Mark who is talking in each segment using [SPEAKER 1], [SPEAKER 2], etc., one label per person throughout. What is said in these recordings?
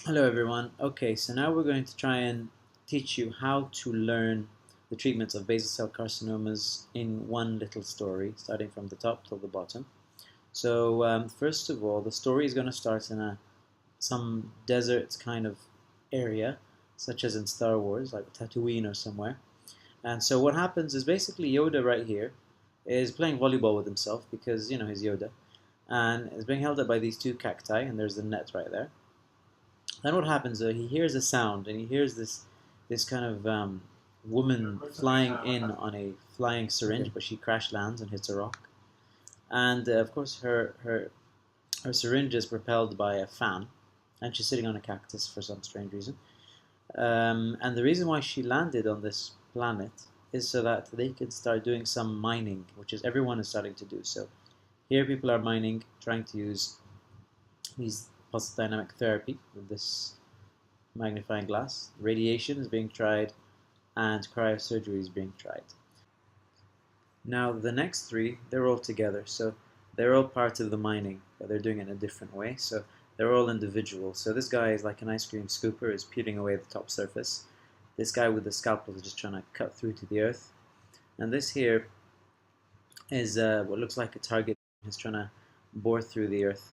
[SPEAKER 1] Hello everyone. Okay, so now we're going to try and teach you how to learn the treatments of basal cell carcinomas in one little story, starting from the top till the bottom. So first of all, the story is going to start in some desert kind of area, such as in Star Wars, like Tatooine or somewhere. And so what happens is basically Yoda right here is playing volleyball with himself because, he's Yoda, and is being held up by these two cacti, and there's the net right there. Then what happens? He hears a sound, and he hears this kind of woman flying in on a flying syringe, but she crash lands and hits a rock. And of course, her syringe is propelled by a fan, and she's sitting on a cactus for some strange reason. And the reason why she landed on this planet is so that they can start doing some mining, which is everyone is starting to do. So here, people are mining, trying to use these pulse dynamic therapy with this magnifying glass. Radiation is being tried, and cryosurgery is being tried. Now the next three, they're all together, so they're all part of the mining, but they're doing it in a different way. So they're all individual. So this guy is like an ice cream scooper, is peeling away the top surface. This guy with the scalpel is just trying to cut through to the earth. And this here is what looks like a target. He's trying to bore through the earth.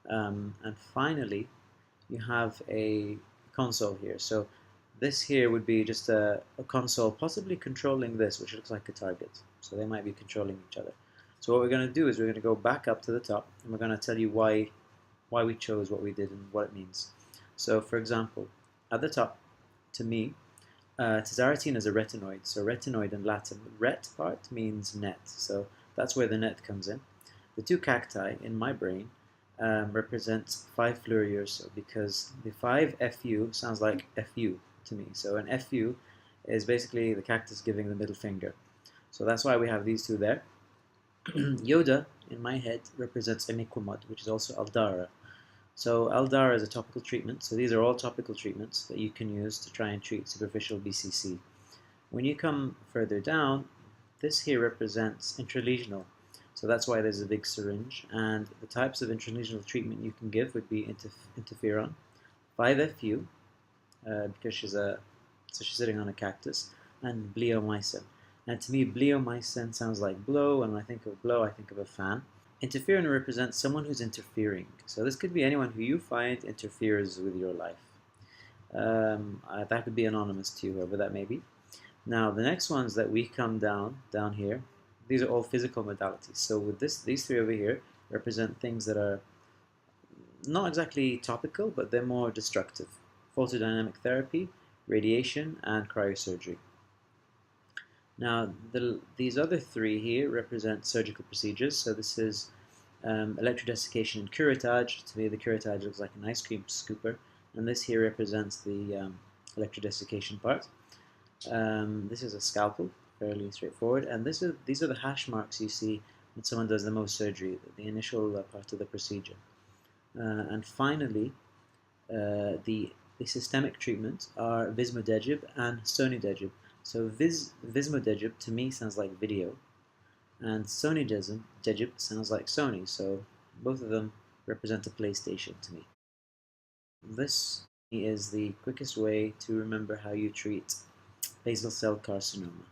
[SPEAKER 1] And finally, you have a console here. So this here would be just a console possibly controlling this, which looks like a target. So they might be controlling each other. So what we're going to do is we're going to go back up to the top, and we're going to tell you why we chose what we did and what it means. So for example, at the top, to me, tazarotene is a retinoid. So retinoid in Latin, ret part means net. So that's where the net comes in. The two cacti in my brain represents 5-fluorouracil because the 5-FU sounds like FU to me. So an FU is basically the cactus giving the middle finger. So that's why we have these two there. Yoda, in my head, represents imiquimod, which is also Aldara. So Aldara is a topical treatment. So these are all topical treatments that you can use to try and treat superficial BCC. When you come further down, this here represents intralesional. So that's why there's a big syringe. And the types of intralesional treatment you can give would be interferon, 5-FU, because she's sitting on a cactus, and bleomycin. And to me, bleomycin sounds like blow, and when I think of blow, I think of a fan. Interferon represents someone who's interfering. So this could be anyone who you find interferes with your life. That could be anonymous to whoever that may be. Now, the next ones that we come down here, these are all physical modalities. So with these three over here represent things that are not exactly topical, but they're more destructive. Photodynamic therapy, radiation, and cryosurgery. Now, these other three here represent surgical procedures. So this is electrodesiccation and curettage. To me, the curettage looks like an ice cream scooper, and this here represents the electrodesiccation part. This is a scalpel, fairly straightforward, and these are the hash marks you see when someone does the Mohs surgery, the initial part of the procedure. And finally, the systemic treatments are vismodegib and sonidegib. So vismodegib to me sounds like video, and sonidegib sounds like Sony. So both of them represent a PlayStation to me. This is the quickest way to remember how you treat basal cell carcinoma.